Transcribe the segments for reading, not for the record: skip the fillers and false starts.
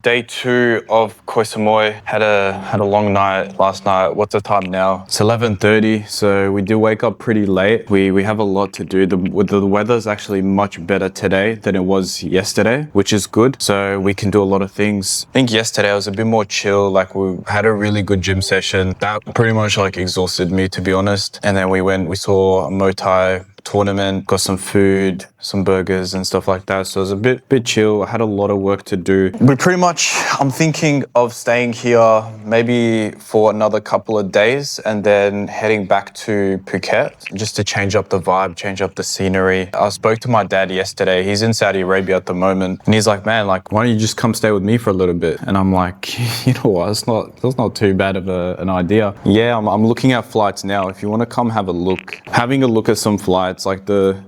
Day 2 of Koh Samui. Had a long night last night. What's the time now? It's 11:30, so we do wake up pretty late. We have a lot to do. The weather's actually much better today than it was yesterday, which is good. So we can do a lot of things. I think yesterday I was a bit more chill. Like, we had a really good gym session. That pretty much like exhausted me, to be honest. And then we saw a Muay Thai tournament, got some food, some burgers and stuff like that. So it was a bit chill. I had a lot of work to do. But pretty much I'm thinking of staying here maybe for another couple of days and then heading back to Phuket just to change up the vibe, change up the scenery. I spoke to my dad yesterday. He's in Saudi Arabia at the moment. And he's like, man, like, why don't you just come stay with me for a little bit? And I'm like, you know what? That's not too bad of an idea. Yeah, I'm looking at flights now. If you want to come have a look, having a look at some flights, like the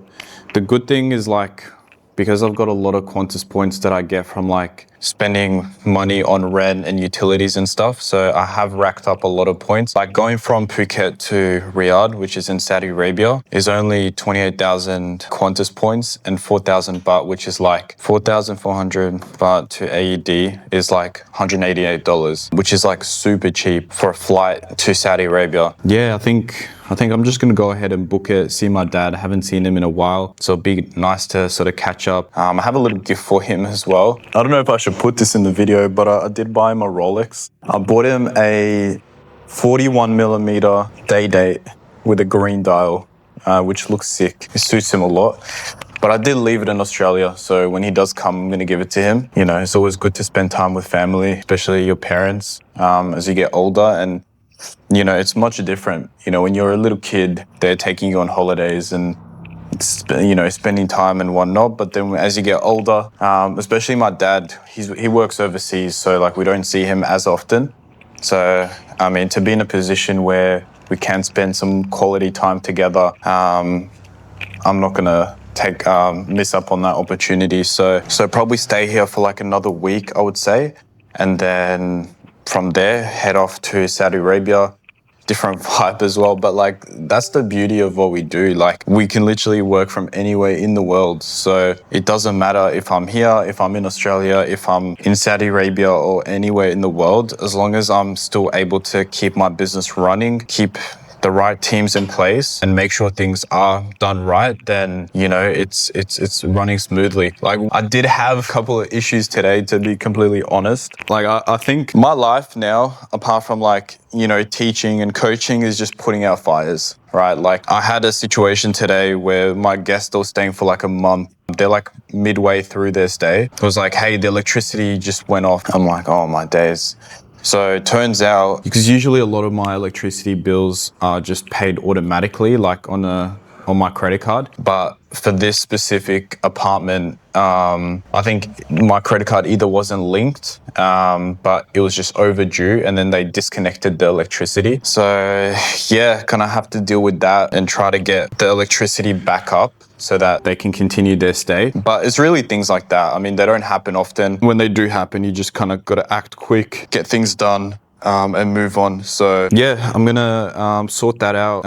good thing is, like, because I've got a lot of Qantas points that I get from like spending money on rent and utilities and stuff. So I have racked up a lot of points. Like, going from Phuket to Riyadh, which is in Saudi Arabia, is only 28,000 Qantas points and 4,000 baht, which is like 4,400 baht to AED is like $188, which is like super cheap for a flight to Saudi Arabia. Yeah, I think I'm just gonna go ahead and book it, see my dad. I haven't seen him in a while, so it'd be nice to sort of catch up. I have a little gift for him as well. I don't know if I should put this in the video, but I did buy him a Rolex. I bought him a 41mm day date with a green dial, which looks sick. It suits him a lot. But I did leave it in Australia, so when he does come, I'm gonna give it to him. You know, it's always good to spend time with family, especially your parents, as you get older. And you know, it's much different. You know, when you're a little kid, they're taking you on holidays and, you know, spending time and whatnot. But then as you get older, especially my dad, he works overseas, so like we don't see him as often. So, I mean, to be in a position where we can spend some quality time together, I'm not gonna miss up on that opportunity. So probably stay here for like another week, I would say, and then from there, head off to Saudi Arabia. Different vibe as well, but like, that's the beauty of what we do. Like, we can literally work from anywhere in the world. So it doesn't matter if I'm here, if I'm in Australia, if I'm in Saudi Arabia or anywhere in the world, as long as I'm still able to keep my business running, keep the right teams in place and make sure things are done right, then, you know, it's running smoothly. Like, I did have a couple of issues today, to be completely honest. Like, I think my life now, apart from like, you know, teaching and coaching, is just putting out fires, right? Like, I had a situation today where my guests were staying for like a month. They're like midway through their stay. It was like, hey, the electricity just went off. I'm like, oh my days. So it turns out, because usually a lot of my electricity bills are just paid automatically, like on my credit card. But for this specific apartment, I think my credit card either wasn't linked, but it was just overdue, and then they disconnected the electricity. So yeah, gonna have to deal with that and try to get the electricity back up so that they can continue their stay. But it's really things like that. I mean, they don't happen often. When they do happen, you just kind of got to act quick, get things done, and move on. So yeah, I'm gonna sort that out,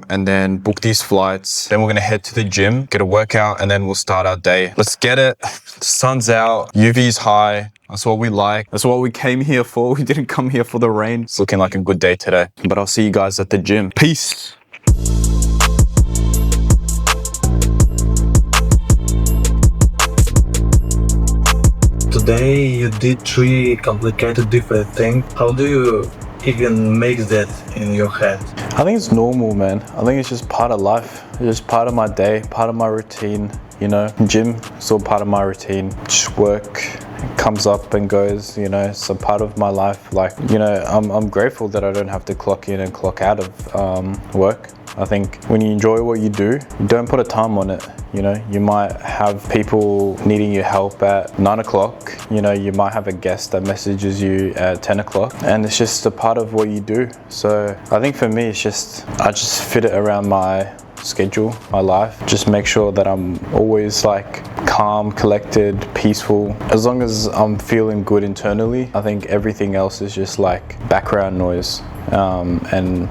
and then book these flights. Then we're gonna head to the gym, get a workout, and then we'll start our day. Let's get it. The sun's out, UV's high. That's what we like. That's what we came here for. We didn't come here for the rain. It's looking like a good day today. But I'll see you guys at the gym. Peace. Today you did 3 complicated different things. How do you even make that in your head? I think it's normal, man. I think it's just part of life. It's just part of my day, part of my routine. You know, gym, it's all part of my routine. Just work, it comes up and goes, you know, it's a part of my life. Like, you know, I'm grateful that I don't have to clock in and clock out of work. I think when you enjoy what you do, you don't put a time on it. You know, you might have people needing your help at 9 o'clock. You know, you might have a guest that messages you at 10 o'clock, and it's just a part of what you do. So I think for me, it's just, I just fit it around my schedule, my life. Just make sure that I'm always like calm, collected, peaceful. As long as I'm feeling good internally, I think everything else is just like background noise. And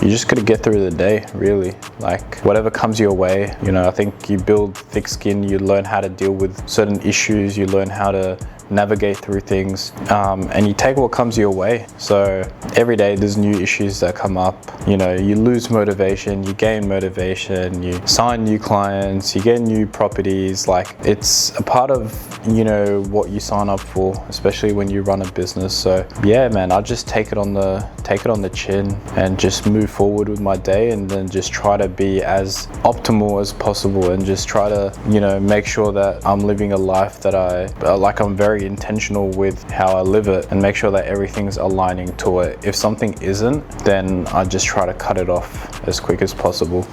you just gotta get through the day, really. Like, whatever comes your way, you know, I think you build thick skin, you learn how to deal with certain issues, you learn how to navigate through things, and you take what comes your way. So every day there's new issues that come up. You know, you lose motivation, you gain motivation, you sign new clients, you get new properties. Like, it's a part of, you know, what you sign up for, especially when you run a business. So yeah, man, I just take it on the chin and just move forward with my day, and then just try to be as optimal as possible, and just try to, you know, make sure that I'm living a life that I'm very intentional with how I live it, and make sure that everything's aligning to it. If something isn't, then I just try to cut it off as quick as possible.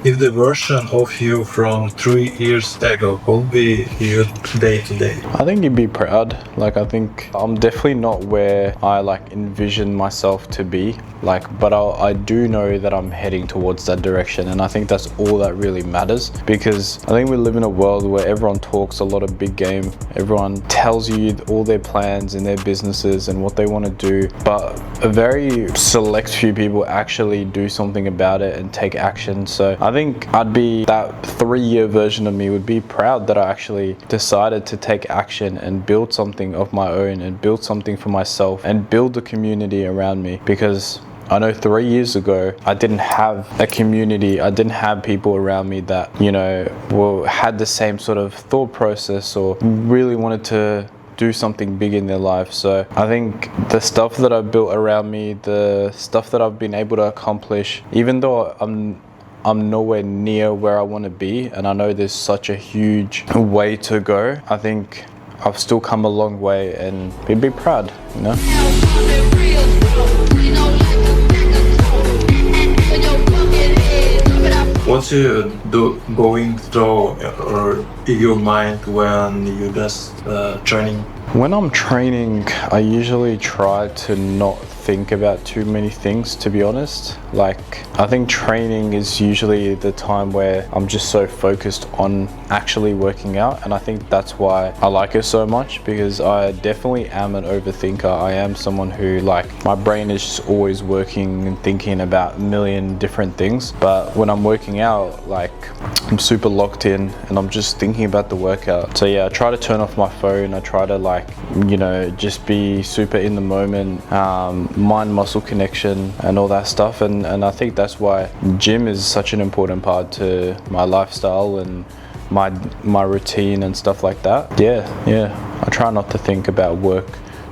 If the version of you from 3 years ago will be you day to day? I think you'd be proud. Like, I think I'm definitely not where I like envision myself to be. Like, but I do know that I'm heading towards that direction, and I think that's all that really matters, because I think we live in a world where everyone talks a lot of big game. Everyone tells you all their plans and their businesses and what they want to do, but a very select few people actually do something about it and take action. So I think I'd be that 3-year version of me would be proud that I actually decided to take action and build something of my own, and build something for myself, and build a community around me. Because I know 3 years ago, I didn't have a community. I didn't have people around me that, you know, had the same sort of thought process, or really wanted to do something big in their life. So I think the stuff that I've built around me, the stuff that I've been able to accomplish, even though I'm nowhere near where I want to be, and I know there's such a huge way to go, I think I've still come a long way, and be proud, you know? What's you going through or in your mind when you just training? When I'm training, I usually try to not think about too many things, to be honest. Like, I think training is usually the time where I'm just so focused on actually working out, and I think that's why I like it so much, because I definitely am an overthinker. I am someone who, like, my brain is just always working and thinking about a million different things, but when I'm working out, like, I'm super locked in and I'm just thinking about the workout. So yeah, I try to turn off my phone. I try to, like, you know, just be super in the moment, mind-muscle connection and all that stuff, and I think that's why gym is such an important part to my lifestyle and my routine and stuff like that. Yeah, I try not to think about work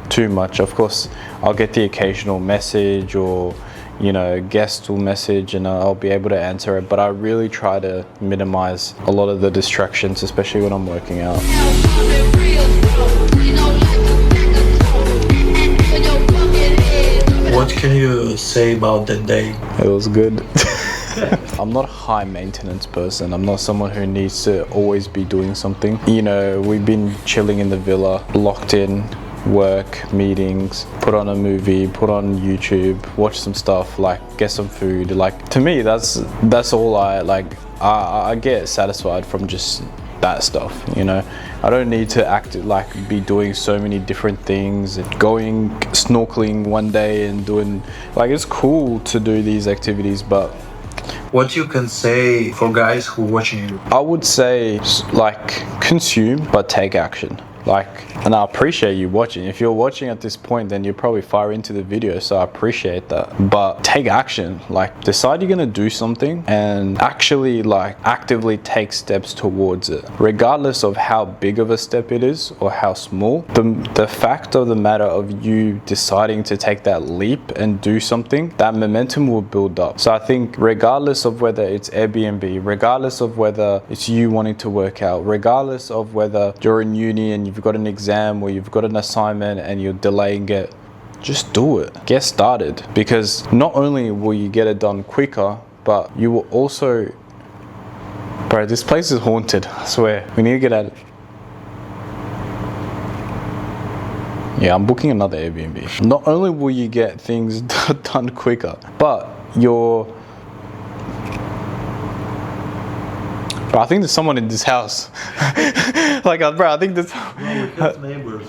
too much. Of course, I'll get the occasional message, or, you know, guest will message, and I'll be able to answer it, but I really try to minimize a lot of the distractions, especially when I'm working out. What can you say about that day? It was good. I'm not a high maintenance person. I'm not someone who needs to always be doing something. You know, we've been chilling in the villa, locked in, work, meetings, put on a movie, put on YouTube, watch some stuff, like, get some food. Like, to me, that's all I get satisfied from just that stuff, you know. I don't need to be doing so many different things, going snorkeling one day and doing, like, it's cool to do these activities, but what you can say for guys who watching you? I would say, like, consume but take action. Like, and I appreciate you watching. If you're watching at this point, then you're probably far into the video, so I appreciate that. But take action. Like, decide you're gonna do something and actually, like, actively take steps towards it, regardless of how big of a step it is or how small. The fact of the matter of you deciding to take that leap and do something, that momentum will build up. So I think regardless of whether it's Airbnb, regardless of whether it's you wanting to work out, regardless of whether you're in uni and you've got an exam or you've got an assignment and you're delaying it, just do it. Get started, because not only will you get it done quicker, but you will also... Bro, this place is haunted, I swear. We need to get out. Yeah, I'm booking another Airbnb. Not only will you get things done quicker, but you're... Bro, I think there's someone in this house. Like, bro, I think there's... No, we have neighbors.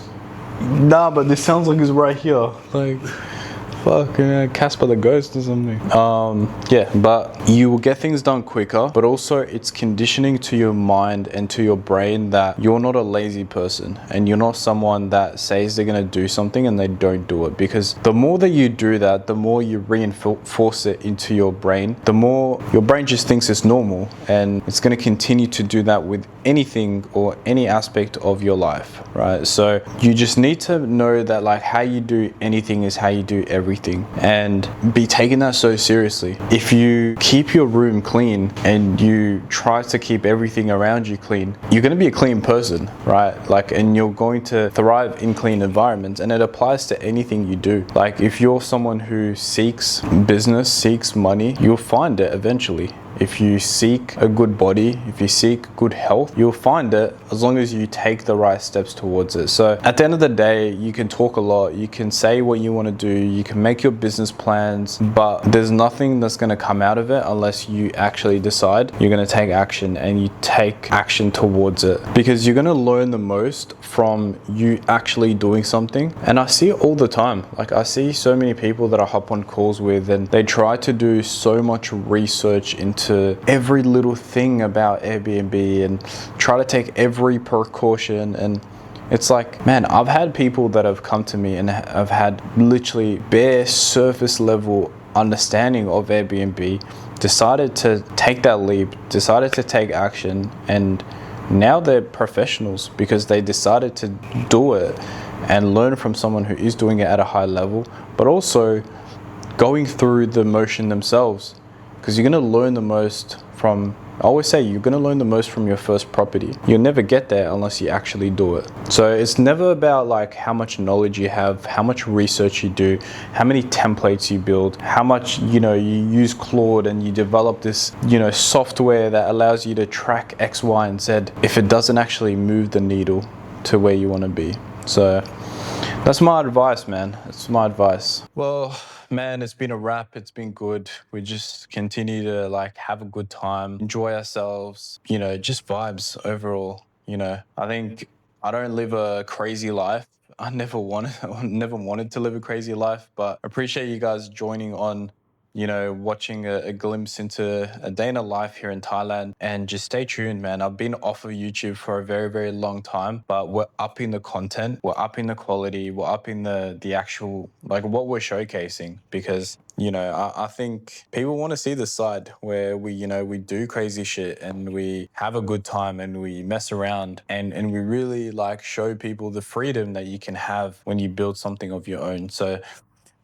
Nah, but this sounds like it's right here. Like, fucking Casper the Ghost or something. Yeah, but you will get things done quicker, but also it's conditioning to your mind and to your brain that you're not a lazy person and you're not someone that says they're going to do something and they don't do it. Because the more that you do that, the more you reinforce it into your brain, the more your brain just thinks it's normal, and it's going to continue to do that with anything or any aspect of your life, right? So you just need to know that like how you do anything is how you do everything, and be taking that so seriously. If you keep your room clean and you try to keep everything around you clean, you're going to be a clean person, right? Like, and you're going to thrive in clean environments, and it applies to anything you do. Like if you're someone who seeks business, seeks money, you'll find it eventually. If you seek a good body, if you seek good health, you'll find it as long as you take the right steps towards it. So at the end of the day, you can talk a lot, you can say what you want to do, you can make your business plans, but there's nothing that's going to come out of it unless you actually decide you're going to take action, and you take action towards it. Because you're going to learn the most from you actually doing something. And I see it all the time. Like I see so many people that I hop on calls with, and they try to do so much research into every little thing about Airbnb and try to take every precaution. And it's like, man, I've had people that have come to me and have had literally bare surface level understanding of Airbnb, decided to take that leap, decided to take action, and now they're professionals because they decided to do it and learn from someone who is doing it at a high level, but also going through the motion themselves. Because you're going to learn the most from, I always say, you're going to learn the most from your first property. You'll never get there unless you actually do it. So it's never about like how much knowledge you have, how much research you do, how many templates you build, how much, you use Claude and you develop this, software that allows you to track X, Y, and Z if it doesn't actually move the needle to where you want to be. So that's my advice, man. That's my advice. Well, man, it's been a wrap. It's been good. We just continue to like have a good time, enjoy ourselves, just vibes overall. I think I don't live a crazy life. I never wanted to live a crazy life, but I appreciate you guys joining on, watching a glimpse into a day in a life here in Thailand. And just stay tuned, man. I've been off of YouTube for a very, very long time, but we're upping the content, we're upping the quality, we're upping the actual, like what we're showcasing, because I think people want to see the side where we do crazy shit and we have a good time and we mess around, and we really like show people the freedom that you can have when you build something of your own. So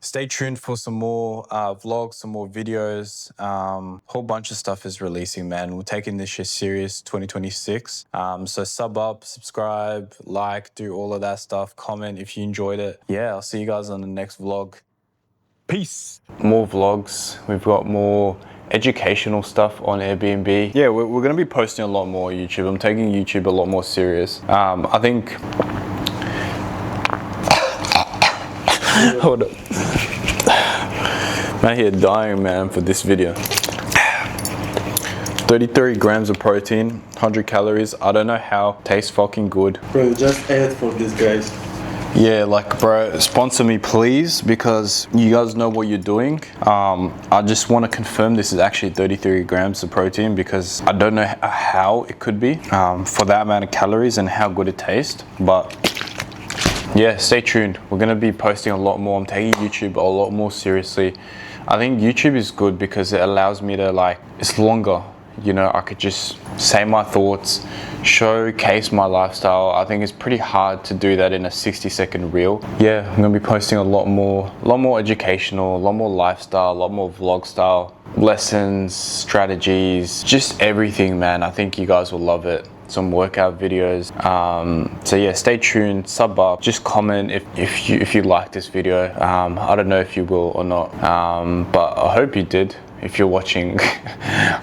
stay tuned for some more vlogs, some more videos. Whole bunch of stuff is releasing, man. We're taking this shit serious 2026. So sub up, subscribe, like, do all of that stuff. Comment if you enjoyed it. Yeah, I'll see you guys on the next vlog. Peace. More vlogs. We've got more educational stuff on Airbnb. Yeah, we're going to be posting a lot more on YouTube. I'm taking YouTube a lot more serious. I think... Hold up. I'm out here dying, man, for this video. 33 grams of protein, 100 calories. I don't know how. Tastes fucking good. Bro, just add for these guys. Yeah, like, bro, sponsor me, please, because you guys know what you're doing. I just want to confirm this is actually 33 grams of protein, because I don't know how it could be for that amount of calories and how good it tastes. But yeah, stay tuned. We're going to be posting a lot more. I'm taking YouTube a lot more seriously. I think YouTube is good because it allows me to, it's longer. I could just say my thoughts, showcase my lifestyle. I think it's pretty hard to do that in a 60-second reel. Yeah, I'm going to be posting a lot more educational, a lot more lifestyle, a lot more vlog style, lessons, strategies, just everything, man. I think you guys will love it. Some workout videos. So yeah, stay tuned, sub up, just comment if you like this video. I don't know if you will or not, but I hope you did if you're watching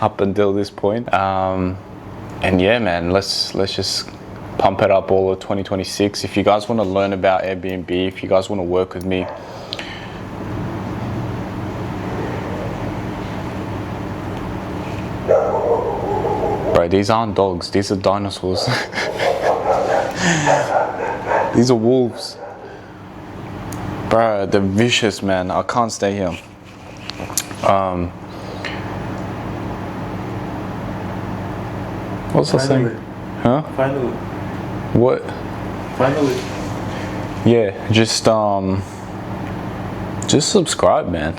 up until this point. And yeah, man, let's just pump it up all of 2026. If you guys want to learn about Airbnb, if you guys want to work with me, bro, these aren't dogs, these are dinosaurs. These are wolves. Bro, Bruh, they're vicious, man. I can't stay here. What's the Finally. thing? Huh? Finally. What? Finally. Yeah, just subscribe, man.